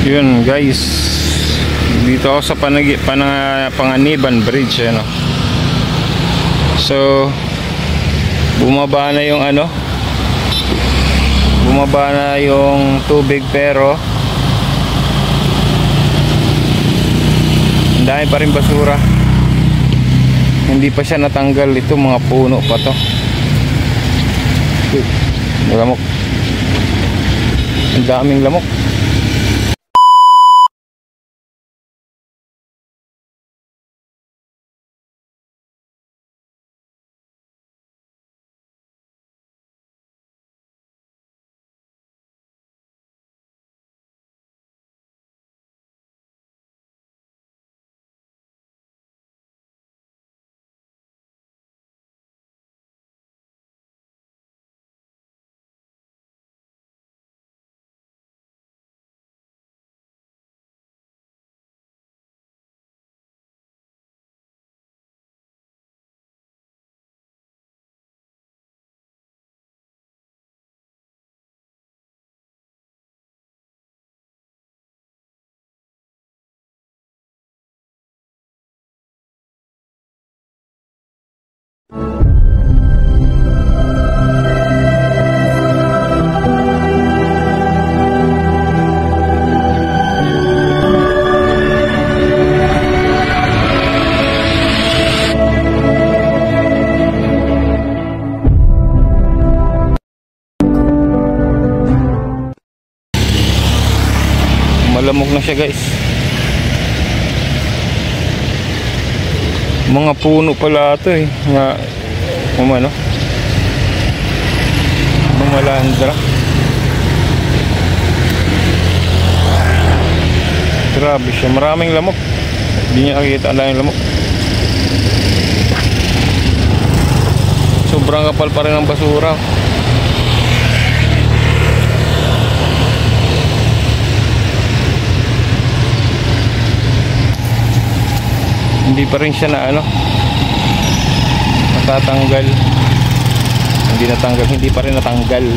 Yun guys, dito ako sa Panganiban Bridge, ano. So bumaba na yung bumaba na yung tubig, pero ang dami pa rin basura, hindi pa siya natanggal. Ito mga puno pa to, lamok, ang daming lamok. Malamok na siya guys. Mga puno pala ito eh, nga malandra. Grabe siya, maraming lamok. Hindi niya nakikita ang daming lamok. Sobrang kapal pa rin ng basura. Hindi pa rin siya natatanggal. Hindi pa rin natanggal.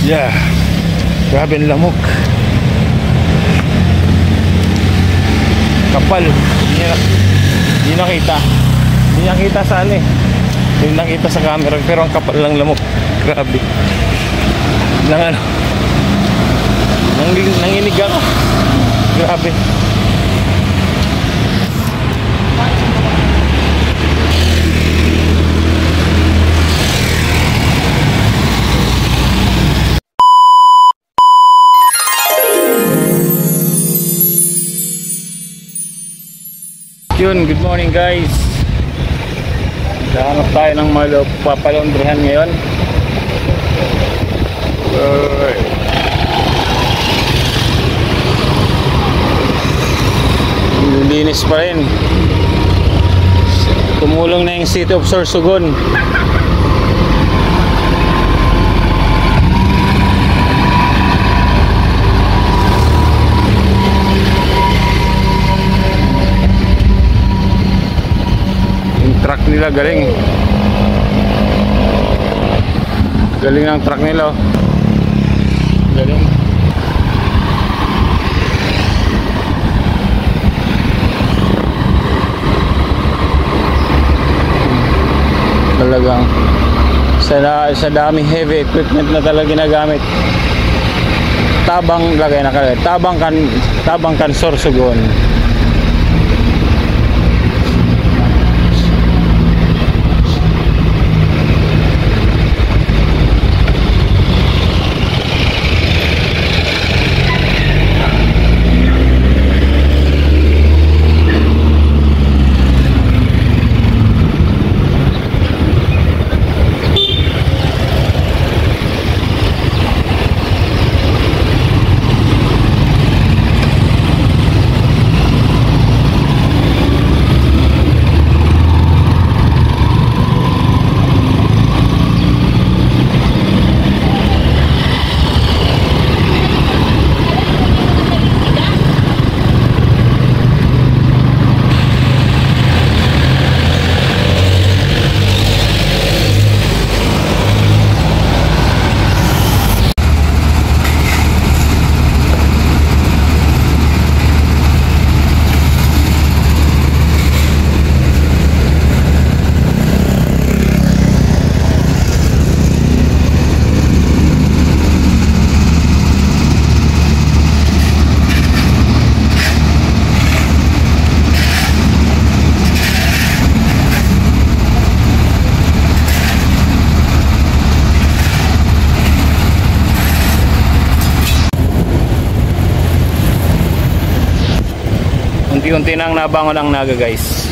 Yeah, grabe ang lamok. Kapal. Hindi nakita sa hindi nakita sa camera, pero ang kapal lang lamok. Grabe. Nanginig ako. Grabe. Yun, good morning guys. Hanap tayo ng papalondrihan ngayon. Linis pa rin. Tumulong na yung City of Sorsogon. Truck nila galing ang truck nila, galing. Talagang sa dami heavy equipment na talaga ginagamit. Tabang lagay nakalagay, tabang kan Sorsogon. unti-unti nang nabangon ang Naga, guys.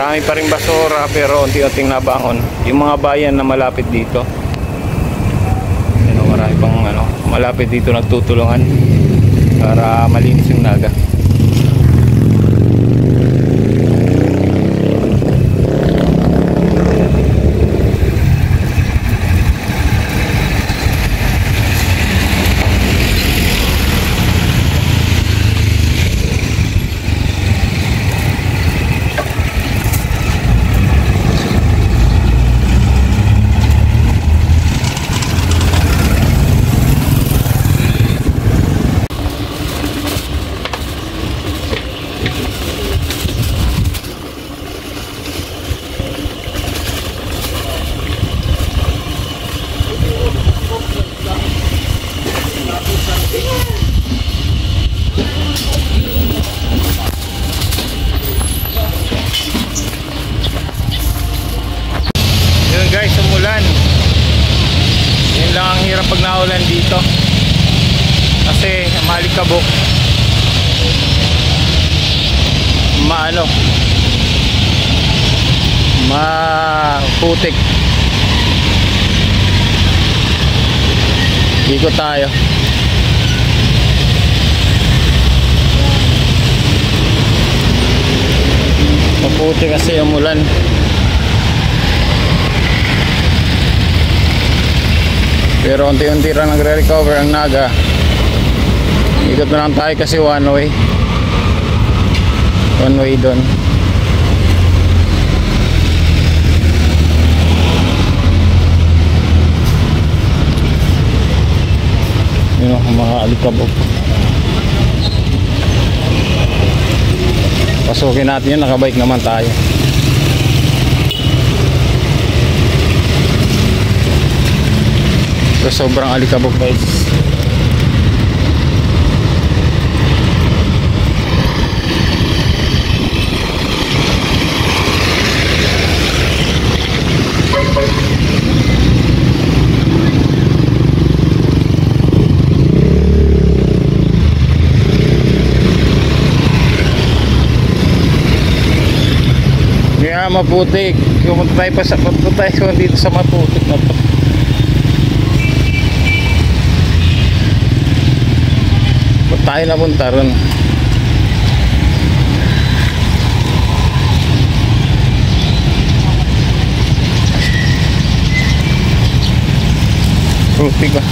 Marami pa ring basura pero unti-unting nabangon yung mga bayan na malapit dito. Marami pang malapit dito nagtutulungan para malinis yung Naga. Guys, umulan. Yun lang ang hirap pag naulan dito kasi malikabok, maputik. Ikot tayo. Maputik kasi umulan. Pero unti-unti lang nagre-recover ang Naga. Ikot na lang tayo kasi one way doon. Yun ang mga alikabok. Pasukin natin yun, nakabike naman tayo. So, sobrang alikabok, guys. Kaya maputik. Pumunta tayo dito sa maputik na to. Tayo na punta ron. Putik ba?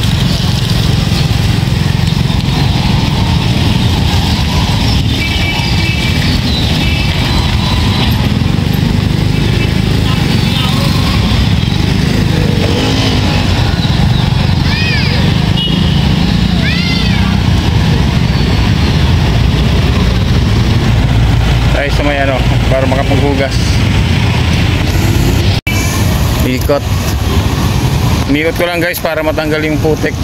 Sa may para makapaghugas. Ikot ko lang, guys, para matanggal yung putik.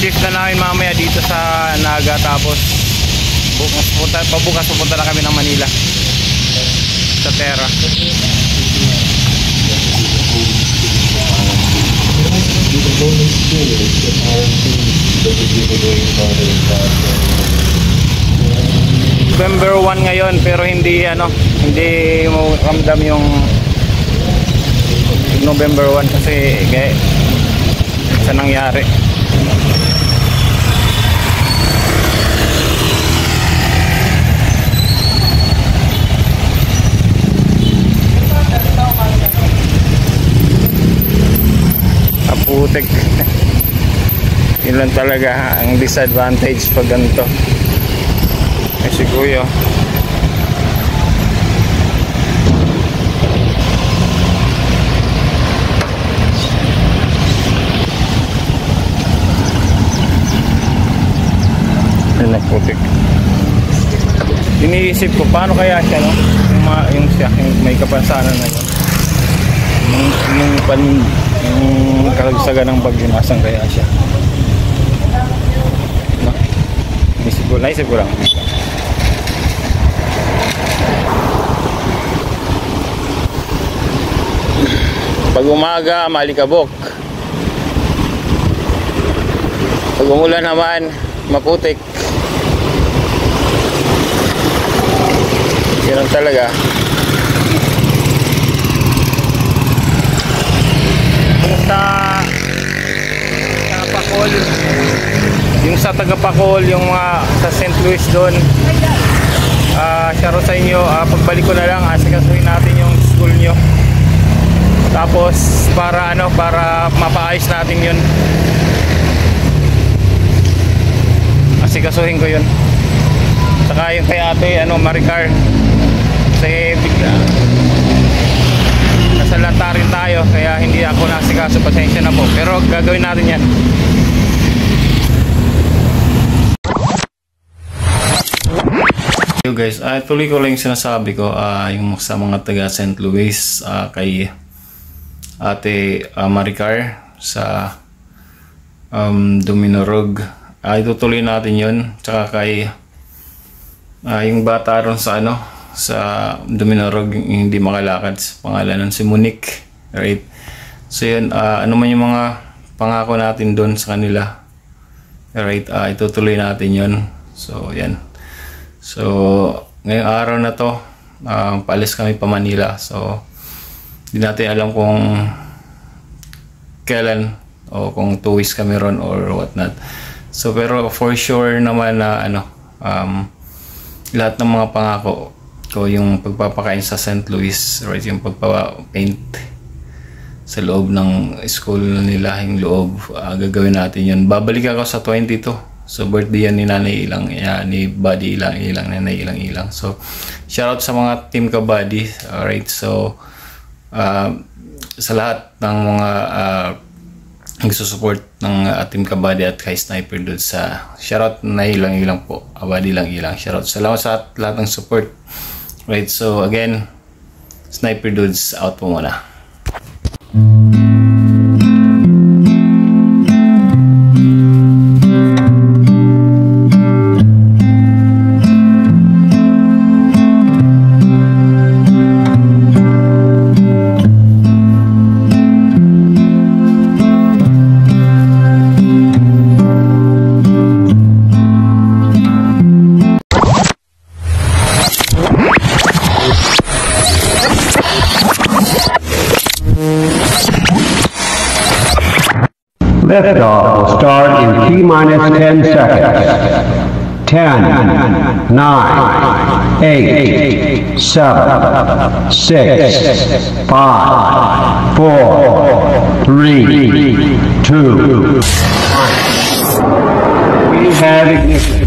Shift na namin mamaya dito sa Naga, tapos pabukas pupunta na kami ng Manila sa Terra. November 1 ngayon, pero hindi mo ramdam yung November 1 kasi sa nangyari. Putik. Yun lang talaga ang disadvantage pag ganito. Eh si Kuya yun ang putik. Iniisip ko paano kaya siya, no? Yung siya, yung may kapansanan na yun, yung kalagsagan ng bagyo, nasaan kaya siya, no? Naisip ko lang. Pag umaga malikabok, pag umulan naman maputik. Ganun talaga. Sa Pacol, yung sa taga Pacol, yung sa St. Louis doon, shoutout sa inyo. Pagbalik ko na lang, asikasuhin natin yung school nyo, tapos para mapaayos natin yun. Asikasuhin ko yun. Saka yung kay ate Maricar, kasi bigla nasa lata rin tayo, kaya hindi ako nasikaso, pasensya na po, pero gagawin natin yan. Yo guys, tuloy ko lang yung sinasabi ko, yung sa mga taga St. Louis, kay ate Maricar sa Duminorog, itutuloy natin yun. Tsaka kay yung bata ron sa sa Duminorog, yung hindi makalakad, pangalan nun si Monique, right? So yun, ano man yung mga pangako natin doon sa kanila, right? Itutuloy natin yun. So yan. So ngayong araw na to, paalis kami pa Manila. So hindi natin alam kung kailan o kung 2 weeks kami ron or what not. So pero for sure naman na lahat ng mga pangako ko, yung pagpapakain sa St. Louis, right, yung pagpapapaint sa loob ng school nila, yung loob, gagawin natin yun. Babalik ako sa 22, so birthday yan ni Nanay Ilang, ni Buddy Ilang, Nanay Ilang. So shoutout sa mga team Kabady, alright. So sa lahat ng mga nagsusupport ng Team Kabady at kay Sniper Dudes, sa shoutout na ilang po, Abadi lang ilang, shoutout, salamat sa lahat ng support, right? So again, Sniper Dudes out po muna. Liftoff will start in T-minus 10 seconds. 10, 9, 8, 7, 6, 5, 4, 3, 2, 1. We have ignition.